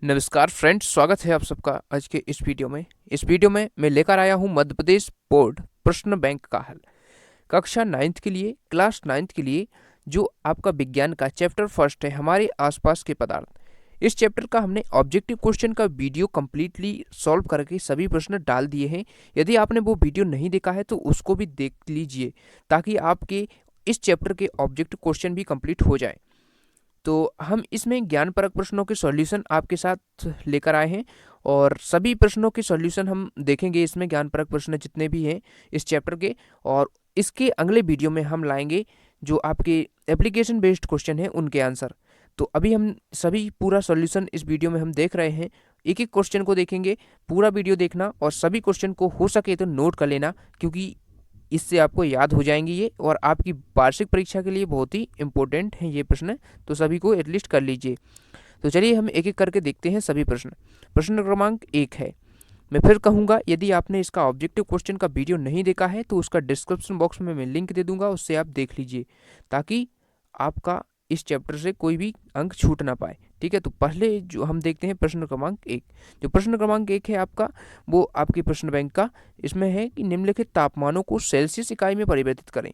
नमस्कार फ्रेंड्स, स्वागत है आप सबका आज के इस वीडियो में मैं लेकर आया हूं मध्य प्रदेश बोर्ड प्रश्न बैंक का हल कक्षा 9th के लिए, क्लास 9th के लिए। जो आपका विज्ञान का चैप्टर फर्स्ट है, हमारे आसपास के पदार्थ। इस चैप्टर का हमने ऑब्जेक्टिव क्वेश्चन का वीडियो कंप्लीटली सॉल्व करके सभी प्रश्न डाल दिए हैं। यदि आपने वो वीडियो नहीं देखा है तो उसको भी देख लीजिए, ताकि आपके इस चैप्टर के ऑब्जेक्टिव क्वेश्चन भी कंप्लीट हो जाए। तो हम इसमें ज्ञानपरक प्रश्नों के सॉल्यूशन आपके साथ लेकर आए हैं, और सभी प्रश्नों के सॉल्यूशन हम देखेंगे इसमें, ज्ञानपरक प्रश्न जितने भी हैं इस चैप्टर के। और इसके अगले वीडियो में हम लाएंगे जो आपके एप्लीकेशन बेस्ड क्वेश्चन हैं उनके आंसर। तो अभी हम सभी पूरा सॉल्यूशन इस वीडियो में हम देख रहे हैं। एक एक क्वेश्चन को देखेंगे, पूरा वीडियो देखना और सभी क्वेश्चन को हो सके तो नोट कर लेना, क्योंकि इससे आपको याद हो जाएंगी ये, और आपकी वार्षिक परीक्षा के लिए बहुत ही इंपॉर्टेंट हैं ये प्रश्न। तो सभी को एटलीस्ट कर लीजिए। तो चलिए हम एक एक करके देखते हैं सभी प्रश्न। प्रश्न क्रमांक 1 है। मैं फिर कहूँगा, यदि आपने इसका ऑब्जेक्टिव क्वेश्चन का वीडियो नहीं देखा है तो उसका डिस्क्रिप्शन बॉक्स में मैं लिंक दे दूंगा, उससे आप देख लीजिए, ताकि आपका इस चैप्टर से कोई भी अंक छूट ना पाए। ठीक है, तो पहले जो हम देखते हैं प्रश्न क्रमांक 1। जो प्रश्न क्रमांक 1 है आपका, वो आपके प्रश्न बैंक का इसमें है कि निम्नलिखित तापमानों को सेल्सियस इकाई में परिवर्तित करें।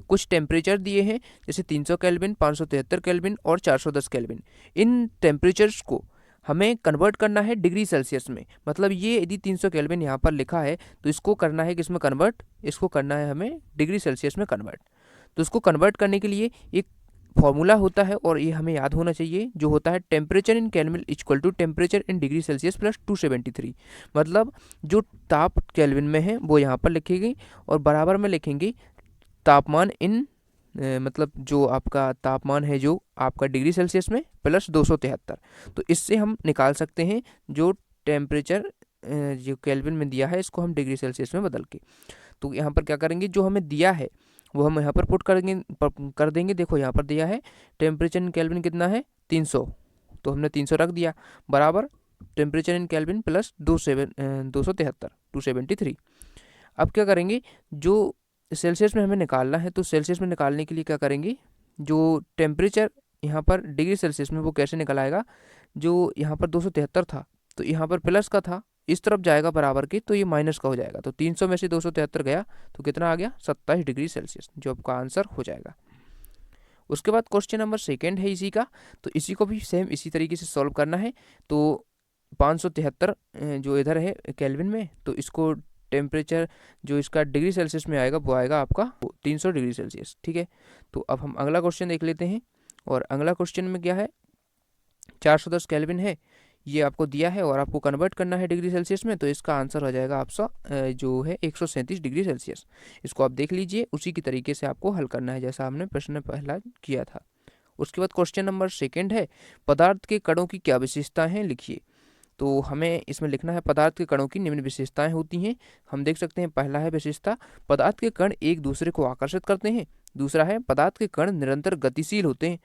कुछ टेम्परेचर दिए हैं, जैसे 300 केल्विन, 573 केल्विन और 410 केल्विन। इन टेम्परेचर्स को हमें कन्वर्ट करना है डिग्री सेल्सियस में। मतलब ये यदि 300 केल्विन यहाँ पर लिखा है तो इसको करना है किसमें कन्वर्ट, इसको करना है हमें डिग्री सेल्सियस में कन्वर्ट। तो इसको कन्वर्ट करने के लिए एक फॉर्मूला होता है, और ये हमें याद होना चाहिए, जो होता है temperature in Kelvin equal to temperature in degree Celsius plus 273। मतलब जो ताप केल्विन में है वो यहाँ पर लिखेगी, और बराबर में लिखेंगे तापमान इन मतलब जो आपका तापमान है जो आपका डिग्री सेल्सियस में प्लस 273। तो इससे हम निकाल सकते हैं जो टेम्परेचर जो केल्विन में दिया है, इसको हम डिग्री सेल्सियस में बदल के। तो यहाँ पर क्या करेंगे, जो हमें दिया है वो हम यहाँ पर पुट कर देंगे। देखो यहाँ पर दिया है टेम्परेचर इन केल्विन कितना है 300, तो हमने 300 रख दिया, बराबर टेम्परेचर इन केल्विन प्लस 273। अब क्या करेंगे, जो सेल्सियस में हमें निकालना है, तो सेल्सियस में निकालने के लिए क्या करेंगे, जो टेम्परेचर यहाँ पर डिग्री सेल्सियस में वो कैसे निकल आएगा, जो यहाँ पर 273 था तो यहाँ पर प्लस का था, इस तरफ जाएगा बराबर के, तो ये माइनस का हो जाएगा। तो 300 में से 273 गया तो कितना आ गया 27 डिग्री सेल्सियस, जो आपका आंसर हो जाएगा। उसके बाद क्वेश्चन नंबर 2 है इसी का, तो इसी को भी सेम इसी तरीके से सॉल्व करना है। तो 573 जो इधर है केल्विन में, तो इसको टेम्परेचर जो इसका डिग्री सेल्सियस में आएगा वो आएगा आपका 300 डिग्री सेल्सियस। ठीक है, तो अब हम अगला क्वेश्चन देख लेते हैं। और अगला क्वेश्चन में क्या है, 410 केल्विन है, ये आपको दिया है और आपको कन्वर्ट करना है डिग्री सेल्सियस में, तो इसका आंसर हो जाएगा आपका जो है 137 डिग्री सेल्सियस। इसको आप देख लीजिए, उसी की तरीके से आपको हल करना है जैसा हमने प्रश्न पहला किया था। उसके बाद क्वेश्चन नंबर 2 है, पदार्थ के कणों की क्या विशेषताएं हैं लिखिए। तो हमें इसमें लिखना है पदार्थ के कणों की निम्न विशेषताएं होती हैं। हम देख सकते हैं, पहला है विशेषता, पदार्थ के कण एक दूसरे को आकर्षित करते हैं। दूसरा है पदार्थ के कण निरंतर गतिशील होते हैं।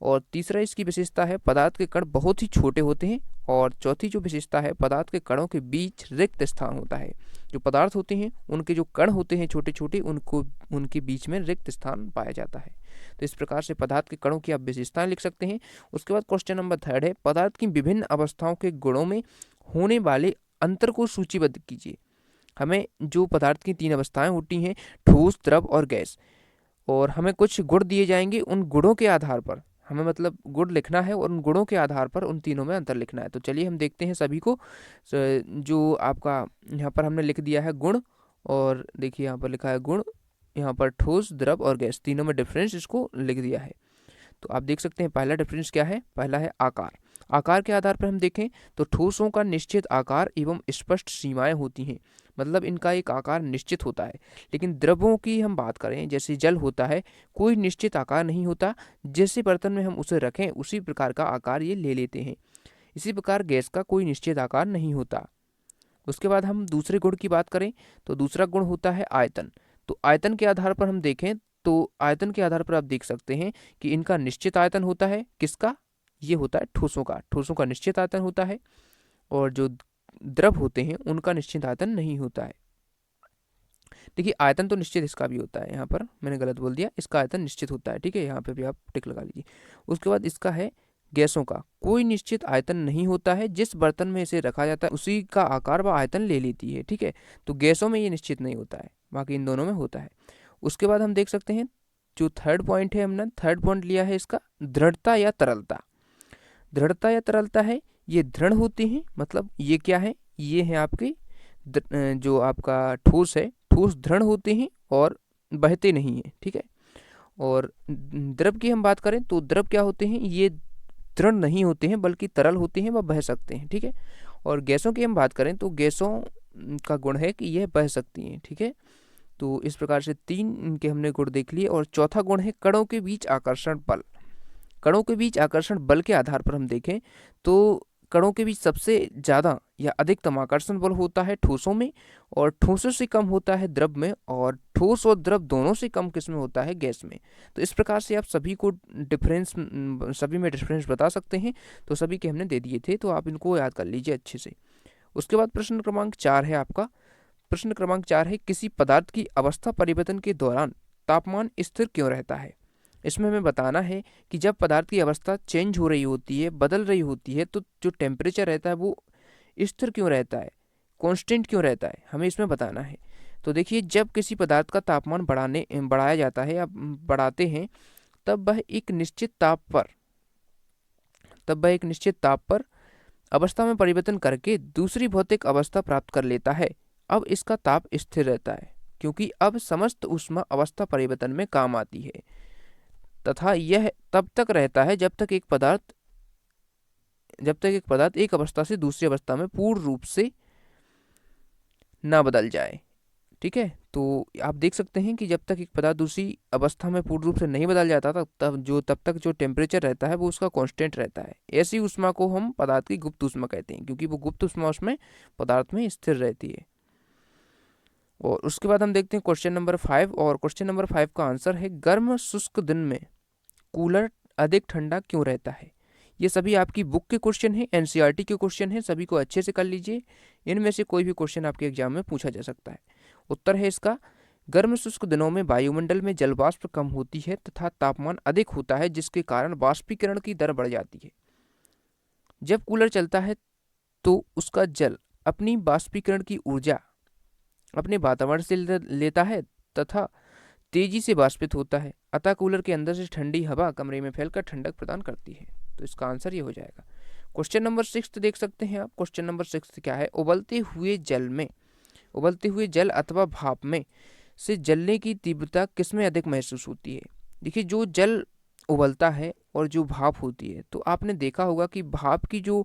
और तीसरा इसकी विशेषता है, पदार्थ के कण बहुत ही छोटे होते हैं। और चौथी जो विशेषता है, पदार्थ के कणों के बीच रिक्त स्थान होता है। जो पदार्थ होते हैं उनके जो कण होते हैं छोटे छोटे, उनको उनके बीच में रिक्त स्थान पाया जाता है। तो इस प्रकार से पदार्थ के कणों की आप विशेषताएं लिख सकते हैं। उसके बाद क्वेश्चन नंबर 3 है, पदार्थ की विभिन्न अवस्थाओं के गुणों में होने वाले अंतर को सूचीबद्ध कीजिए। हमें जो पदार्थ की 3 अवस्थाएं होती हैं, ठोस, द्रव और गैस, और हमें कुछ गुण दिए जाएंगे। उन गुणों के आधार पर हमें मतलब गुण लिखना है, और उन गुणों के आधार पर उन तीनों में अंतर लिखना है। तो चलिए हम देखते हैं सभी को। जो आपका यहाँ पर हमने लिख दिया है गुण, और देखिए यहाँ पर लिखा है गुण, यहाँ पर ठोस, द्रव और गैस, तीनों में डिफरेंस इसको लिख दिया है। तो आप देख सकते हैं पहला डिफरेंस क्या है, पहला है आकार। आकार के आधार पर हम देखें तो ठोसों का निश्चित आकार एवं स्पष्ट सीमाएं होती हैं, मतलब इनका एक आकार निश्चित होता है। लेकिन द्रवों की हम बात करें, जैसे जल होता है, कोई निश्चित आकार नहीं होता, जैसे बर्तन में हम उसे रखें उसी प्रकार का आकार ये ले लेते हैं। इसी प्रकार गैस का कोई निश्चित आकार नहीं होता। उसके बाद हम दूसरे गुण की बात करें तो दूसरा गुण होता है आयतन। तो आयतन के आधार पर हम देखें तो आयतन के आधार पर आप देख सकते हैं कि इनका निश्चित आयतन होता है, किसका, ये होता है ठोसों का निश्चित आयतन होता है। और जो द्रव होते हैं उनका निश्चित आयतन नहीं होता है। देखिए आयतन तो निश्चित इसका भी होता है, यहाँ पर मैंने गलत बोल दिया, इसका आयतन निश्चित होता है। ठीक है, यहाँ पे भी आप टिक लगा लीजिए। उसके बाद इसका है गैसों का कोई निश्चित आयतन नहीं होता है, जिस बर्तन में इसे रखा जाता है उसी का आकार व आयतन ले लेती है। ठीक है, तो गैसों में ये निश्चित नहीं होता है, बाकी इन दोनों में होता है। उसके बाद हम देख सकते हैं जो थर्ड पॉइंट है, हमने थर्ड पॉइंट लिया है इसका दृढ़ता या तरलता। दृढ़ता या तरलता है, ये दृढ़ होती हैं, मतलब ये क्या है, ये है आपकी जो आपका ठोस है, ठोस दृढ़ होते हैं और बहते नहीं हैं। ठीक है, और द्रव की हम बात करें तो द्रव क्या होते हैं, ये दृढ़ नहीं होते हैं बल्कि तरल होते हैं व बह सकते हैं। ठीक है, और गैसों की हम बात करें तो गैसों का गुण है कि यह बह सकती हैं। ठीक है, तो इस प्रकार से 3 इनके हमने गुण देख लिए। और चौथा गुण है कणों के बीच आकर्षण बल। कणों के बीच आकर्षण बल के आधार पर हम देखें तो कणों के बीच सबसे ज़्यादा या अधिकतम आकर्षण बल होता है ठोसों में, और ठोसों से कम होता है द्रव में, और ठोस और द्रव दोनों से कम किस में होता है, गैस में। तो इस प्रकार से आप सभी को डिफरेंस, सभी में डिफरेंस बता सकते हैं। तो सभी के हमने दे दिए थे, तो आप इनको याद कर लीजिए अच्छे से। उसके बाद प्रश्न क्रमांक 4 है आपका। प्रश्न क्रमांक 4 है किसी पदार्थ की अवस्था परिवर्तन के दौरान तापमान स्थिर क्यों रहता है। इसमें हमें बताना है कि जब पदार्थ की अवस्था चेंज हो रही होती है, बदल रही होती है, तो जो टेम्परेचर रहता है वो स्थिर क्यों रहता है, कांस्टेंट क्यों रहता है, हमें इसमें बताना है। तो देखिए, जब किसी पदार्थ का तापमान बढ़ाया जाता है या बढ़ाते हैं, तब वह एक निश्चित ताप पर अवस्था में परिवर्तन करके दूसरी भौतिक अवस्था प्राप्त कर लेता है। अब इसका ताप स्थिर रहता है, क्योंकि अब समस्त ऊष्मा अवस्था परिवर्तन में काम आती है, तथा यह तब तक रहता है जब तक एक पदार्थ एक अवस्था से दूसरी अवस्था में पूर्ण रूप से ना बदल जाए। ठीक है, तो आप देख सकते हैं कि जब तक एक पदार्थ दूसरी अवस्था में पूर्ण रूप से नहीं बदल जाता तब तक जो टेम्परेचर रहता है वो उसका कांस्टेंट रहता है। ऐसी ऊष्मा को हम पदार्थ की गुप्त ऊष्मा कहते हैं, क्योंकि वो गुप्त ऊष्मा उसमें पदार्थ में स्थिर रहती है। और उसके बाद हम देखते हैं क्वेश्चन नंबर 5, और क्वेश्चन नंबर 5 का आंसर है गर्म शुष्क दिन में कूलर अधिक ठंडा क्यों रहता है। ये सभी आपकी बुक के क्वेश्चन हैं, एनसीईआरटी के क्वेश्चन हैं, सभी को अच्छे से कर लीजिए। इनमें से कोई भी क्वेश्चन आपके एग्जाम में पूछा जा सकता है। उत्तर है इसका, गर्म शुष्क दिनों में वायुमंडल में जलवाष्प कम होती है तथा तापमान अधिक होता है, जिसके कारण वाष्पीकरण की दर बढ़ जाती है। जब कूलर चलता है तो उसका जल अपनी वाष्पीकरण की ऊर्जा अपने वातावरण से लेता है तथा तेजी से वाष्पित होता है, अतः कूलर के अंदर से ठंडी हवा कमरे में फैलकर ठंडक प्रदान करती है। तो इसका आंसर ये हो जाएगा। क्वेश्चन नंबर 6 देख सकते हैं आप। क्वेश्चन नंबर 6 क्या है, उबलते हुए जल अथवा भाप में से जलने की तीव्रता किसमें अधिक महसूस होती है। देखिए, जो जल उबलता है और जो भाप होती है, तो आपने देखा होगा कि भाप की जो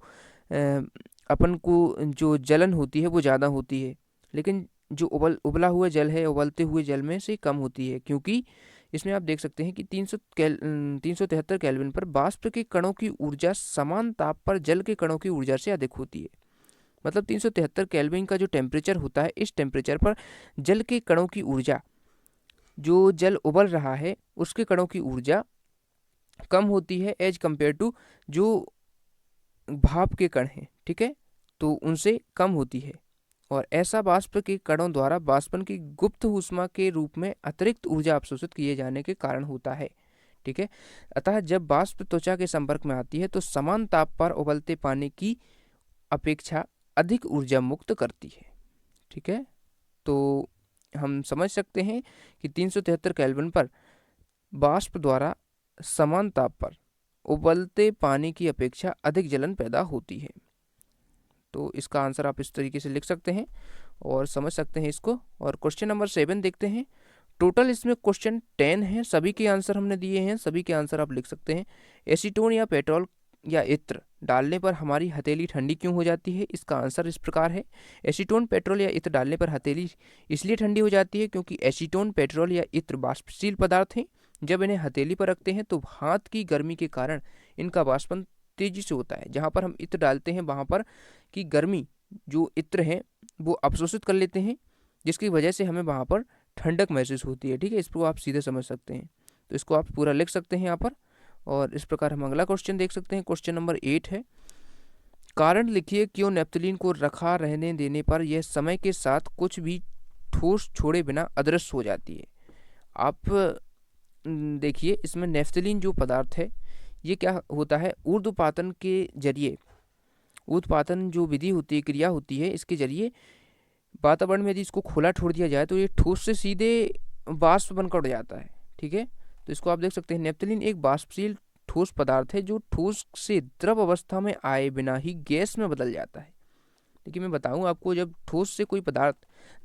अपन को जो जलन होती है वो ज़्यादा होती है, लेकिन जो उबला हुआ जल है उबलते हुए जल में से कम होती है, क्योंकि इसमें आप देख सकते हैं कि 373 केल्विन पर वाष्प के कणों की ऊर्जा समान ताप पर जल के कणों की ऊर्जा से अधिक होती है। मतलब 373 केल्विन का जो टेम्परेचर होता है, इस टेम्परेचर पर जल के कणों की ऊर्जा, जो जल उबल रहा है उसके कणों की ऊर्जा कम होती है एज कम्पेयर टू जो भाप के कण हैं। ठीक है, तो उनसे कम होती है, और ऐसा वाष्प के कणों द्वारा वाष्पन की गुप्त ऊष्मा के रूप में अतिरिक्त ऊर्जा अवशोषित किए जाने के कारण होता है। ठीक है, अतः जब वाष्प त्वचा के संपर्क में आती है तो समान ताप पर उबलते पानी की अपेक्षा अधिक ऊर्जा मुक्त करती है। ठीक है, तो हम समझ सकते हैं कि 373 केल्विन पर वाष्प द्वारा समान ताप पर उबलते पानी की अपेक्षा अधिक जलन पैदा होती है। तो इसका आंसर आप इस तरीके से लिख सकते हैं और समझ सकते हैं इसको। और क्वेश्चन नंबर 7 देखते हैं। टोटल इसमें क्वेश्चन 10 हैं, सभी के आंसर हमने दिए हैं, सभी के आंसर आप लिख सकते हैं। एसीटोन या पेट्रोल या इत्र डालने पर हमारी हथेली ठंडी क्यों हो जाती है। इसका आंसर इस प्रकार है, एसीटोन पेट्रोल या इत्र डालने पर हथेली इसलिए ठंडी हो जाती है क्योंकि एसीटोन पेट्रोल या इत्र वाष्पशील पदार्थ हैं। जब इन्हें हथेली पर रखते हैं तो हाथ की गर्मी के कारण इनका वाष्पन तेजी से होता है। जहाँ पर हम इत्र डालते हैं वहाँ पर की गर्मी जो इत्र हैं वो अवशोषित कर लेते हैं, जिसकी वजह से हमें वहाँ पर ठंडक महसूस होती है। ठीक है, इसको आप सीधे समझ सकते हैं, तो इसको आप पूरा लिख सकते हैं यहाँ पर। और इस प्रकार हम अगला क्वेश्चन देख सकते हैं। क्वेश्चन नंबर 8 है, कारण लिखिए क्यों नैप्थलीन को रखा रहने देने पर यह समय के साथ कुछ भी ठोस छोड़े बिना अदृश्य हो जाती है। आप देखिए, इसमें नैप्थलीन जो पदार्थ है ये क्या होता है, ऊर्ध्वपातन के जरिए, ऊर्ध्वपातन जो विधि होती है, क्रिया होती है, इसके जरिए वातावरण में यदि इसको खुला छोड़ दिया जाए तो ये ठोस से सीधे वाष्प बनकर उड़ जाता है। ठीक है, तो इसको आप देख सकते हैं। नेप्थलीन एक वाष्पशील ठोस पदार्थ है जो ठोस से द्रव अवस्था में आए बिना ही गैस में बदल जाता है। देखिए मैं बताऊं आपको, जब ठोस से कोई पदार्थ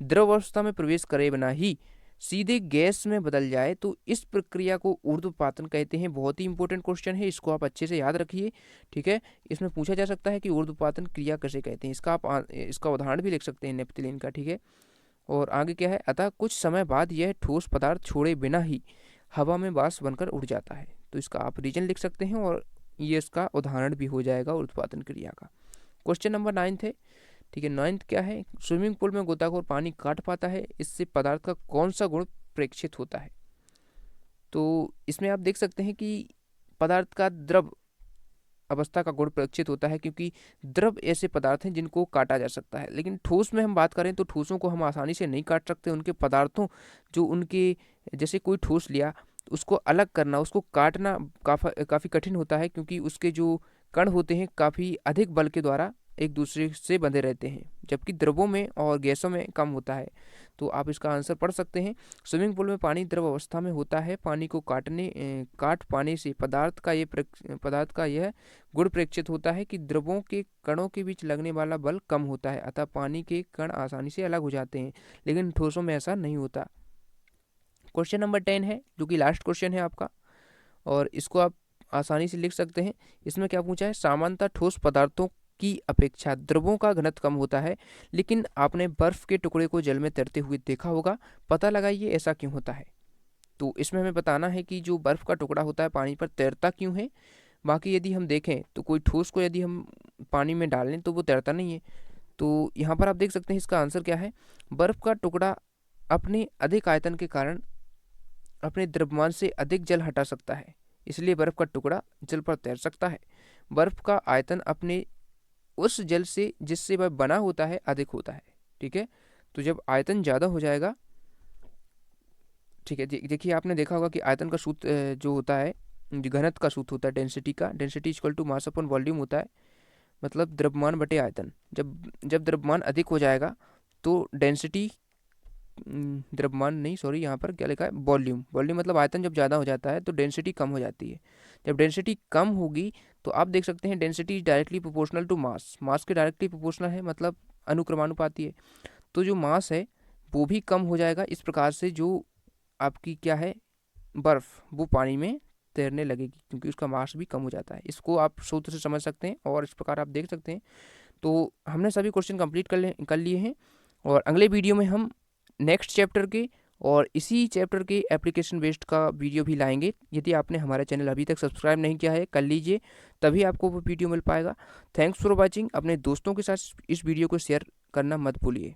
द्रव अवस्था में प्रवेश करे बिना ही सीधे गैस में बदल जाए तो इस प्रक्रिया को ऊर्ध्वपातन कहते हैं। बहुत ही इंपॉर्टेंट क्वेश्चन है, इसको आप अच्छे से याद रखिए। ठीक है, इसमें पूछा जा सकता है कि ऊर्ध्वपातन क्रिया कैसे कहते हैं, इसका आप इसका उदाहरण भी लिख सकते हैं नेप्थलीन का। ठीक है, और आगे क्या है, अतः कुछ समय बाद यह ठोस पदार्थ छोड़े बिना ही हवा में वाष्प बनकर उड़ जाता है। तो इसका आप रीजन लिख सकते हैं और ये इसका उदाहरण भी हो जाएगा ऊर्ध्वपातन क्रिया का। क्वेश्चन नंबर 9 है। ठीक है, 9 क्या है, स्विमिंग पूल में गोताखोर पानी काट पाता है, इससे पदार्थ का कौन सा गुण प्रेक्षित होता है। तो इसमें आप देख सकते हैं कि पदार्थ का द्रव अवस्था का गुण प्रेक्षित होता है, क्योंकि द्रव ऐसे पदार्थ हैं जिनको काटा जा सकता है। लेकिन ठोस में हम बात करें तो ठोसों को हम आसानी से नहीं काट सकते। उनके पदार्थों जो उनके, जैसे कोई ठोस लिया, उसको अलग करना, उसको काटना काफ़ी कठिन होता है, क्योंकि उसके जो कण होते हैं काफ़ी अधिक बल के द्वारा एक दूसरे से बंधे रहते हैं, जबकि द्रवों में और गैसों में कम होता है। तो आप इसका आंसर पढ़ सकते हैं। स्विमिंग पूल में पानी द्रव अवस्था में होता है, पानी को काट पाने से पदार्थ का यह गुण प्रेक्षित होता है कि द्रवों के कणों के बीच लगने वाला बल कम होता है, अतः पानी के कण आसानी से अलग हो जाते हैं। लेकिन ठोसों में ऐसा नहीं होता। क्वेश्चन नंबर 10 है, जो कि लास्ट क्वेश्चन है आपका, और इसको आप आसानी से लिख सकते हैं। इसमें क्या पूछा है, सामान्यतः ठोस पदार्थों की अपेक्षा द्रवों का घनत्व कम होता है, लेकिन आपने बर्फ के टुकड़े को जल में तैरते हुए देखा होगा, पता लगाइए ऐसा क्यों होता है। तो इसमें हमें बताना है कि जो बर्फ का टुकड़ा होता है पानी पर तैरता क्यों है। बाकी यदि हम देखें तो कोई ठोस को यदि हम पानी में डाल लें तो वो तैरता नहीं है। तो यहाँ पर आप देख सकते हैं इसका आंसर क्या है, बर्फ का टुकड़ा अपने अधिक आयतन के कारण अपने द्रव्यमान से अधिक जल हटा सकता है, इसलिए बर्फ का टुकड़ा जल पर तैर सकता है। बर्फ का आयतन अपने उस जल से जिससे वह बना होता है अधिक होता है। ठीक है, तो जब आयतन ज़्यादा हो जाएगा, ठीक है, देखिए आपने देखा होगा कि आयतन का सूत्र जो होता है, घनत्व का सूत्र होता है डेंसिटी का, density equal to mass upon volume होता है, मतलब द्रव्यमान बटे आयतन। जब द्रव्यमान अधिक हो जाएगा तो डेंसिटी, द्रव्यमान नहीं, सॉरी, यहाँ पर क्या लिखा है, वॉल्यूम, वॉल्यूम मतलब आयतन जब ज़्यादा हो जाता है तो डेंसिटी कम हो जाती है। जब डेंसिटी कम होगी तो आप देख सकते हैं density directly proportional to mass, mass के डायरेक्टली प्रोपोर्शनल है, मतलब अनुक्रमानुपाती है। तो जो मास है वो भी कम हो जाएगा। इस प्रकार से जो आपकी क्या है, बर्फ़, वो पानी में तैरने लगेगी, क्योंकि उसका मास भी कम हो जाता है। इसको आप सूत्र से समझ सकते हैं और इस प्रकार आप देख सकते हैं। तो हमने सभी क्वेश्चन कंप्लीट कर लिए हैं, और अगले वीडियो में हम नेक्स्ट चैप्टर के और इसी चैप्टर के एप्लीकेशन बेस्ड का वीडियो भी लाएंगे। यदि आपने हमारा चैनल अभी तक सब्सक्राइब नहीं किया है, कर लीजिए, तभी आपको वो वीडियो मिल पाएगा। Thanks for watching. अपने दोस्तों के साथ इस वीडियो को शेयर करना मत भूलिए।